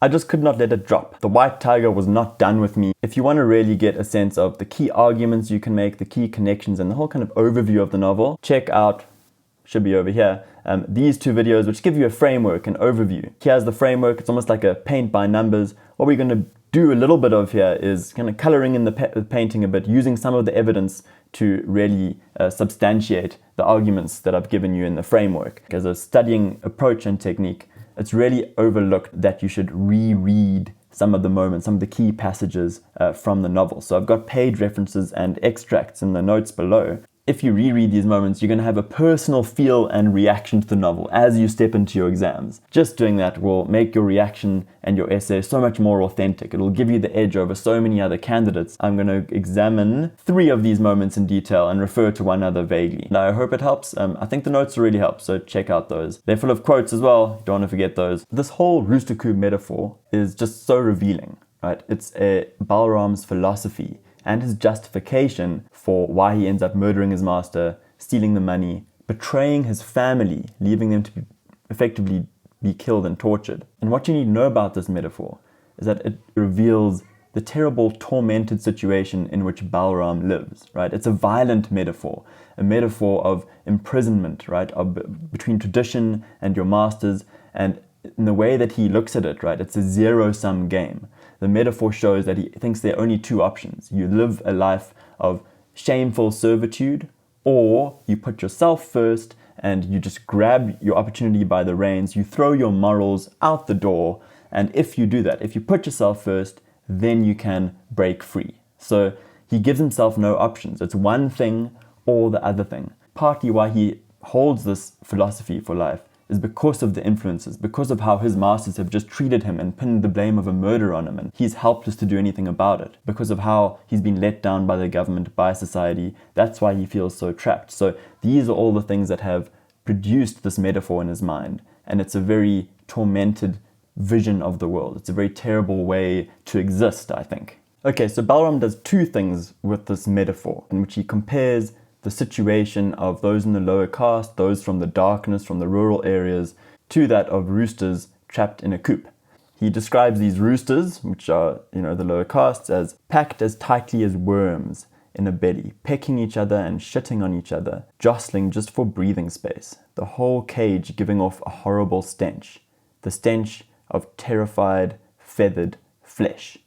I just could not let it drop. The white tiger was not done with me. If you want to really get a sense of the key arguments you can make, the key connections, and the whole kind of overview of the novel, check out, should be over here, these 2 videos which give you a framework, an overview. Here's the framework. It's almost like a paint by numbers. What we're going to do a little bit of here is kind of coloring in the painting a bit, using some of the evidence to really substantiate the arguments that I've given you in the framework. As a studying approach and technique, it's really overlooked that you should reread some of the moments, some of the key passages from the novel. So I've got page references and extracts in the notes below. If you reread these moments, you're going to have a personal feel and reaction to the novel as you step into your exams. Just doing that will make your reaction and your essay so much more authentic. It'll give you the edge over so many other candidates. I'm going to examine 3 of these moments in detail and refer to one other vaguely. Now, I hope it helps. I think the notes really help, so check out those. They're full of quotes as well. Don't want to forget those. This whole Rooster Coop metaphor is just so revealing, right? It's Balram's philosophy and his justification for why he ends up murdering his master, stealing the money, betraying his family, leaving them to effectively be killed and tortured. And what you need to know about this metaphor is that it reveals the terrible, tormented situation in which Balram lives, right? It's a violent metaphor, a metaphor of imprisonment, right? Between tradition and your masters, and in the way that he looks at it, right? It's a zero-sum game. The metaphor shows that he thinks there are only 2 options. You live a life of shameful servitude, or you put yourself first and you just grab your opportunity by the reins, you throw your morals out the door, and if you do that, if you put yourself first, then you can break free. So he gives himself no options. It's one thing or the other thing. Partly why he holds this philosophy for life is because of the influences, because of how his masters have just treated him and pinned the blame of a murder on him, and he's helpless to do anything about it, because of how he's been let down by the government, by society. That's why he feels so trapped. So these are all the things that have produced this metaphor in his mind, and it's a very tormented vision of the world. It's a very terrible way to exist, I think. Okay, so Balram does 2 things with this metaphor, in which he compares the situation of those in the lower caste, those from the darkness, from the rural areas, to that of roosters trapped in a coop. He describes these roosters, which are, the lower castes, as packed as tightly as worms in a belly, pecking each other and shitting on each other, jostling just for breathing space, the whole cage giving off a horrible stench, the stench of terrified, feathered flesh.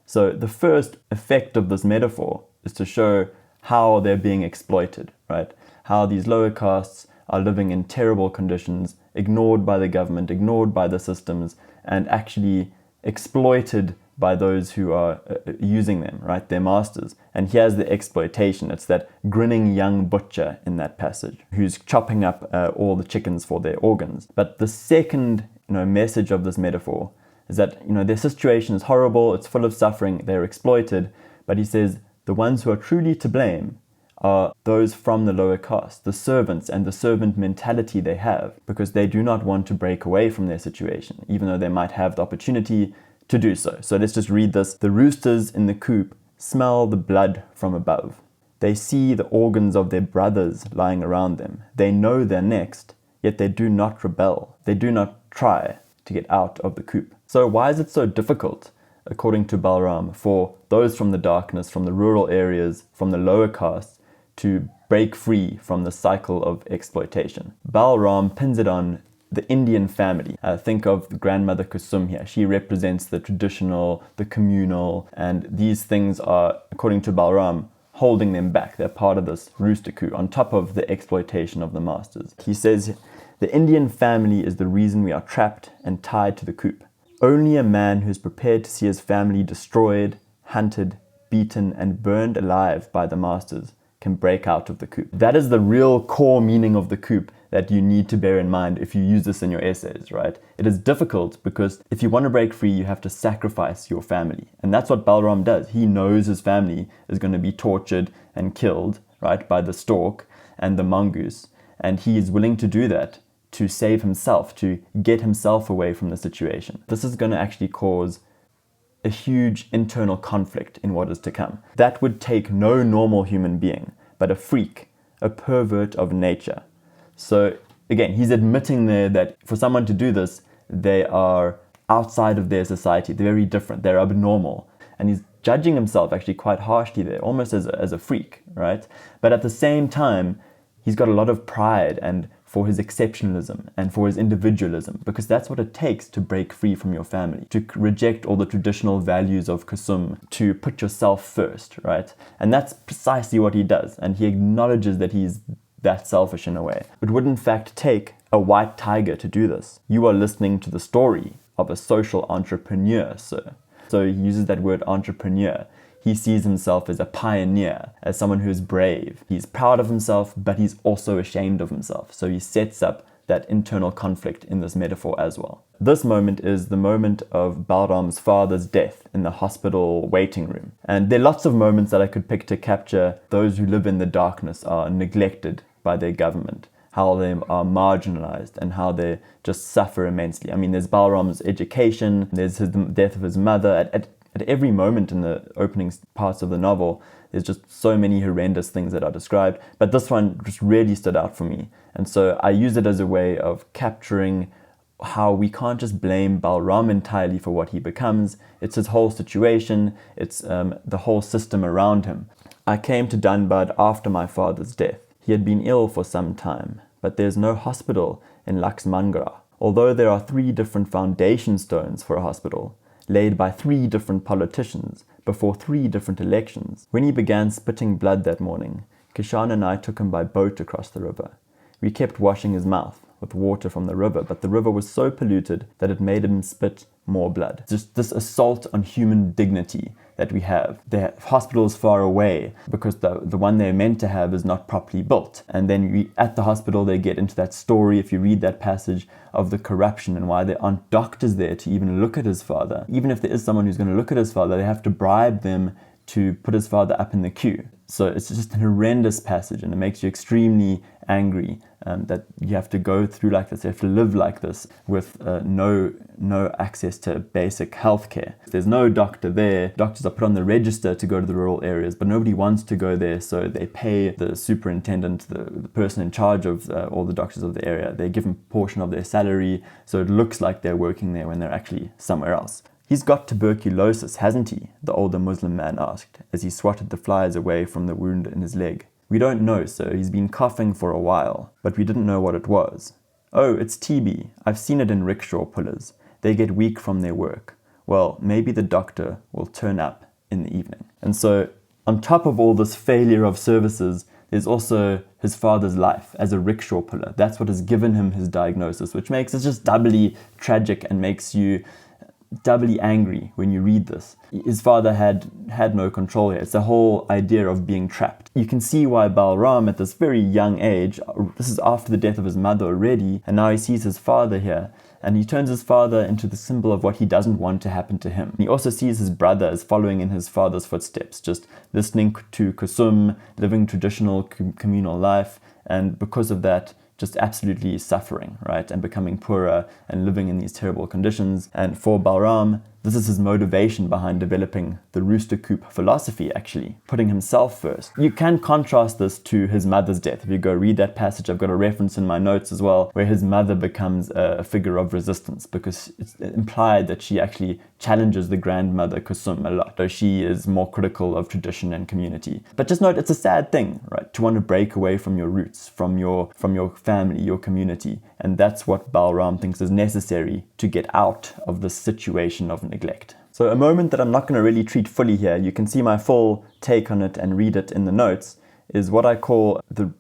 So the first effect of this metaphor is to show how they're being exploited, right? How these lower castes are living in terrible conditions, ignored by the government, ignored by the systems, and actually exploited by those who are using them, right? Their masters. And here's the exploitation. It's that grinning young butcher in that passage who's chopping up all the chickens for their organs. But the second, message of this metaphor is that, their situation is horrible, it's full of suffering, they're exploited. But he says, the ones who are truly to blame are those from the lower caste, the servants and the servant mentality they have, because they do not want to break away from their situation, even though they might have the opportunity to do so. So let's just read this. The roosters in the coop smell the blood from above. They see the organs of their brothers lying around them. They know they're next, yet they do not rebel. They do not try to get out of the coop. So why is it so difficult, according to Balram, for those from the darkness, from the rural areas, from the lower castes, to break free from the cycle of exploitation? Balram pins it on the Indian family. Think of the grandmother Kusum here. She represents the traditional, the communal, and these things are, according to Balram, holding them back. They're part of this rooster coup, on top of the exploitation of the masters. He says, the Indian family is the reason we are trapped and tied to the coop. Only a man who is prepared to see his family destroyed, hunted, beaten, and burned alive by the masters can break out of the coop. That is the real core meaning of the coop that you need to bear in mind if you use this in your essays, right? It is difficult because if you want to break free, you have to sacrifice your family. And that's what Balram does. He knows his family is going to be tortured and killed, right, by the stork and the mongoose. And he is willing to do that to save himself, to get himself away from the situation. This is going to actually cause a huge internal conflict in what is to come. That would take no normal human being, but a freak, a pervert of nature. So again, he's admitting there that for someone to do this, they are outside of their society. They're very different. They're abnormal. And he's judging himself actually quite harshly there, almost as a freak, right? But at the same time, he's got a lot of pride and for his exceptionalism and for his individualism, because that's what it takes to break free from your family, to reject all the traditional values of Kusum, to put yourself first, right? And that's precisely what he does. And he acknowledges that he's that selfish in a way. It would in fact take a white tiger to do this. You are listening to the story of a social entrepreneur, sir. So he uses that word entrepreneur. He sees himself as a pioneer, as someone who's brave. He's proud of himself, but he's also ashamed of himself. So he sets up that internal conflict in this metaphor as well. This moment is the moment of Balram's father's death in the hospital waiting room. And there are lots of moments that I could pick to capture those who live in the darkness are neglected by their government, how they are marginalized and how they just suffer immensely. I mean, there's Balram's education, there's the death of his mother. At every moment in the opening parts of the novel, there's just so many horrendous things that are described. But this one just really stood out for me. And so I use it as a way of capturing how we can't just blame Balram entirely for what he becomes. It's his whole situation. It's the whole system around him. I came to Dunbad after my father's death. He had been ill for some time, but there's no hospital in Laxmangra. Although there are 3 different foundation stones for a hospital, laid by 3 different politicians before 3 different elections. When he began spitting blood that morning, Kishan and I took him by boat across the river. We kept washing his mouth with water from the river, but the river was so polluted that it made him spit more blood. Just this assault on human dignity that we have. The hospital is far away because the one they're meant to have is not properly built. And then at the hospital they get into that story, if you read that passage, of the corruption and why there aren't doctors there to even look at his father. Even if there is someone who's going to look at his father, they have to bribe them to put his father up in the queue. So it's just a horrendous passage, and it makes you extremely angry that you have to go through like this, you have to live like this with no access to basic healthcare. There's no doctor there. Doctors are put on the register to go to the rural areas, but nobody wants to go there, so they pay the superintendent, the person in charge of all the doctors of the area. They give them a portion of their salary, so it looks like they're working there when they're actually somewhere else. "He's got tuberculosis, hasn't he?" the older Muslim man asked, as he swatted the flies away from the wound in his leg. "We don't know, sir. He's been coughing for a while, but we didn't know what it was." "Oh, it's TB. I've seen it in rickshaw pullers. They get weak from their work. Well, maybe the doctor will turn up in the evening." And so, on top of all this failure of services, there's also his father's life as a rickshaw puller. That's what has given him his diagnosis, which makes it just doubly tragic and makes you doubly angry when you read this. His father had no control here. It's the whole idea of being trapped. You can see why Balram at this very young age, this is after the death of his mother already, and now he sees his father here, and he turns his father into the symbol of what he doesn't want to happen to him. He also sees his brother as following in his father's footsteps, just listening to Kusum, living traditional communal life, and because of that, just absolutely suffering, right? And becoming poorer and living in these terrible conditions. And for Balram, this is his motivation behind developing the Rooster Coop philosophy, actually, putting himself first. You can contrast this to his mother's death. If you go read that passage, I've got a reference in my notes as well, where his mother becomes a figure of resistance because it's implied that she actually challenges the grandmother Kusum a lot, though she is more critical of tradition and community. But just note, it's a sad thing, right? To want to break away from your roots, from your family, your community. And that's what Balram thinks is necessary to get out of this situation of neglect. So a moment that I'm not going to really treat fully here, you can see my full take on it and read it in the notes, is what I call the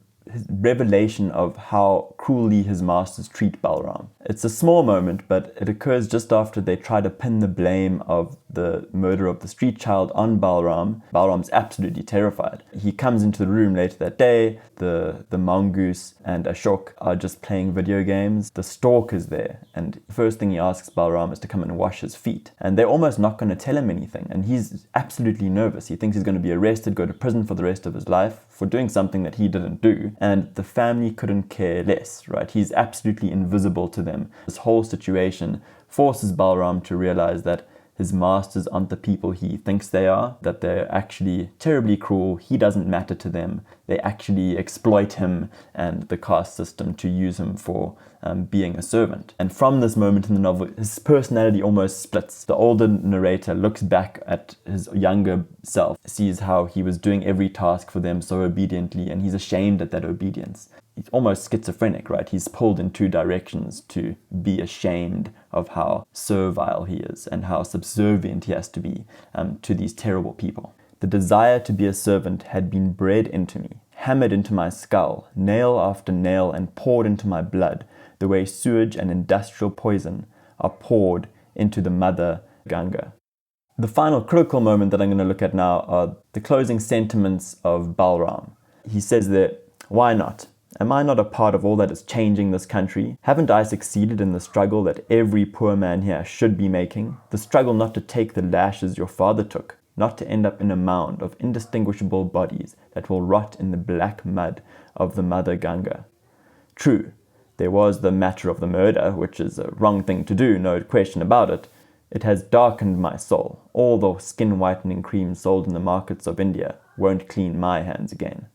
revelation of how cruelly his masters treat Balram. It's a small moment, but it occurs just after they try to pin the blame of the murder of the street child on Balram. Balram's absolutely terrified. He comes into the room later that day. The mongoose and Ashok are just playing video games. The stork is there, and the first thing he asks Balram is to come and wash his feet. And they're almost not going to tell him anything, and he's absolutely nervous. He thinks he's going to be arrested, go to prison for the rest of his life for doing something that he didn't do. And the family couldn't care less, right? He's absolutely invisible to them. This whole situation forces Balram to realize that his masters aren't the people he thinks they are, that they're actually terribly cruel, he doesn't matter to them, they actually exploit him and the caste system to use him for being a servant. And from this moment in the novel, his personality almost splits. The older narrator looks back at his younger self, sees how he was doing every task for them so obediently, and he's ashamed at that obedience. He's almost schizophrenic, right? He's pulled in two directions to be ashamed of how servile he is and how subservient he has to be to these terrible people. The desire to be a servant had been bred into me, hammered into my skull, nail after nail, and poured into my blood, the way sewage and industrial poison are poured into the mother Ganga. The final critical moment that I'm going to look at now are the closing sentiments of Balram. He says that, "Why not? Am I not a part of all that is changing this country? Haven't I succeeded in the struggle that every poor man here should be making? The struggle not to take the lashes your father took, not to end up in a mound of indistinguishable bodies that will rot in the black mud of the mother Ganga. True, there was the matter of the murder, which is a wrong thing to do, no question about it. It has darkened my soul. All the skin-whitening cream sold in the markets of India won't clean my hands again."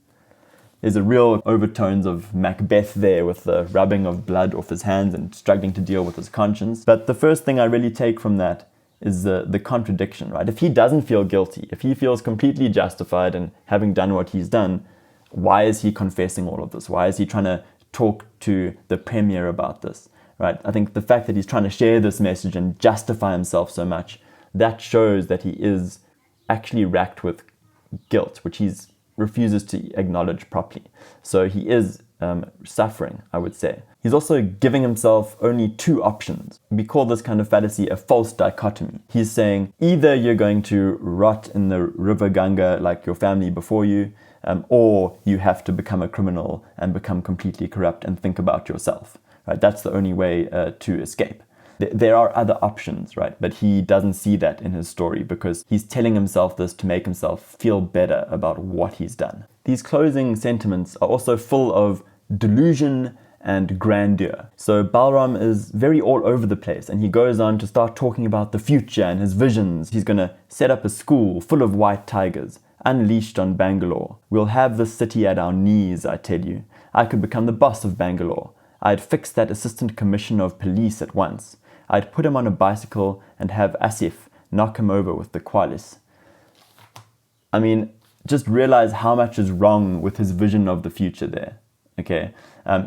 There's a real overtones of Macbeth there with the rubbing of blood off his hands and struggling to deal with his conscience. But the first thing I really take from that is the contradiction, right? If he doesn't feel guilty, if he feels completely justified in having done what he's done, why is he confessing all of this? Why is he trying to talk to the premier about this, right? I think the fact that he's trying to share this message and justify himself so much, that shows that he is actually racked with guilt, which he's refuses to acknowledge properly. So he is suffering, I would say. He's also giving himself only two options. We call this kind of fallacy a false dichotomy. He's saying either you're going to rot in the river Ganga like your family before you, or you have to become a criminal and become completely corrupt and think about yourself. Right? That's the only way to escape. There are other options, right? But he doesn't see that in his story because he's telling himself this to make himself feel better about what he's done. These closing sentiments are also full of delusion and grandeur. So Balram is very all over the place, and he goes on to start talking about the future and his visions. He's going to set up a school full of white tigers, unleashed on Bangalore. We'll have this city at our knees, I tell you. I could become the boss of Bangalore. I'd fix that assistant commissioner of police at once. I'd put him on a bicycle and have Asif knock him over with the Qualis. I mean, just realize how much is wrong with his vision of the future there. Okay,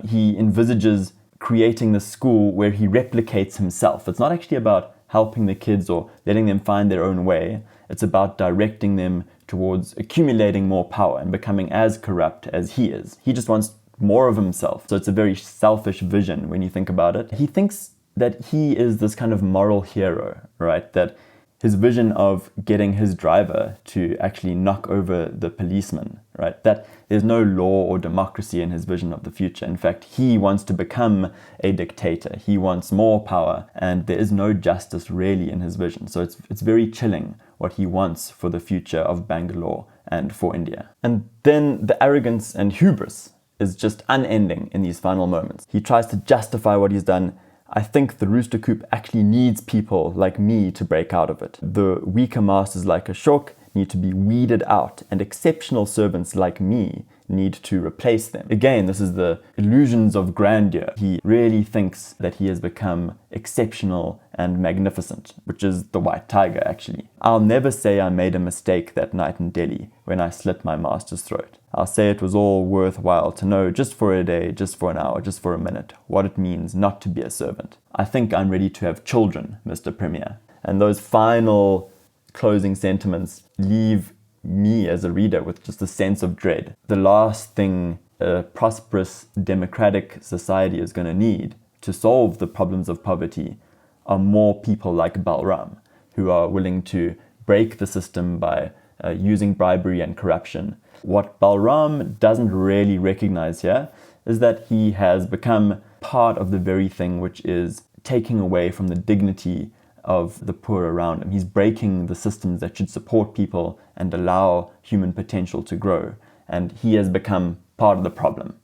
he envisages creating this school where he replicates himself. It's not actually about helping the kids or letting them find their own way. It's about directing them towards accumulating more power and becoming as corrupt as he is. He just wants more of himself. So it's a very selfish vision when you think about it. He thinks that he is this kind of moral hero, right? That his vision of getting his driver to actually knock over the policeman, right? That there's no law or democracy in his vision of the future. In fact, he wants to become a dictator. He wants more power, and there is no justice really in his vision. So it's very chilling what he wants for the future of Bangalore and for India. And then the arrogance and hubris is just unending in these final moments. He tries to justify what he's done. I think the Rooster Coop actually needs people like me to break out of it. The weaker masters like Ashok need to be weeded out, and exceptional servants like me need to replace them. Again, this is the illusions of grandeur. He really thinks that he has become exceptional and magnificent, which is the white tiger actually. I'll never say I made a mistake that night in Delhi when I slit my master's throat. I'll say it was all worthwhile to know just for a day, just for an hour, just for a minute, what it means not to be a servant. I think I'm ready to have children, Mr. Premier. And those final closing sentiments leave me as a reader with just a sense of dread. The last thing a prosperous democratic society is going to need to solve the problems of poverty are more people like Balram, who are willing to break the system by using bribery and corruption. What Balram doesn't really recognize here is that he has become part of the very thing which is taking away from the dignity of the poor around him. He's breaking the systems that should support people and allow human potential to grow. And he has become part of the problem.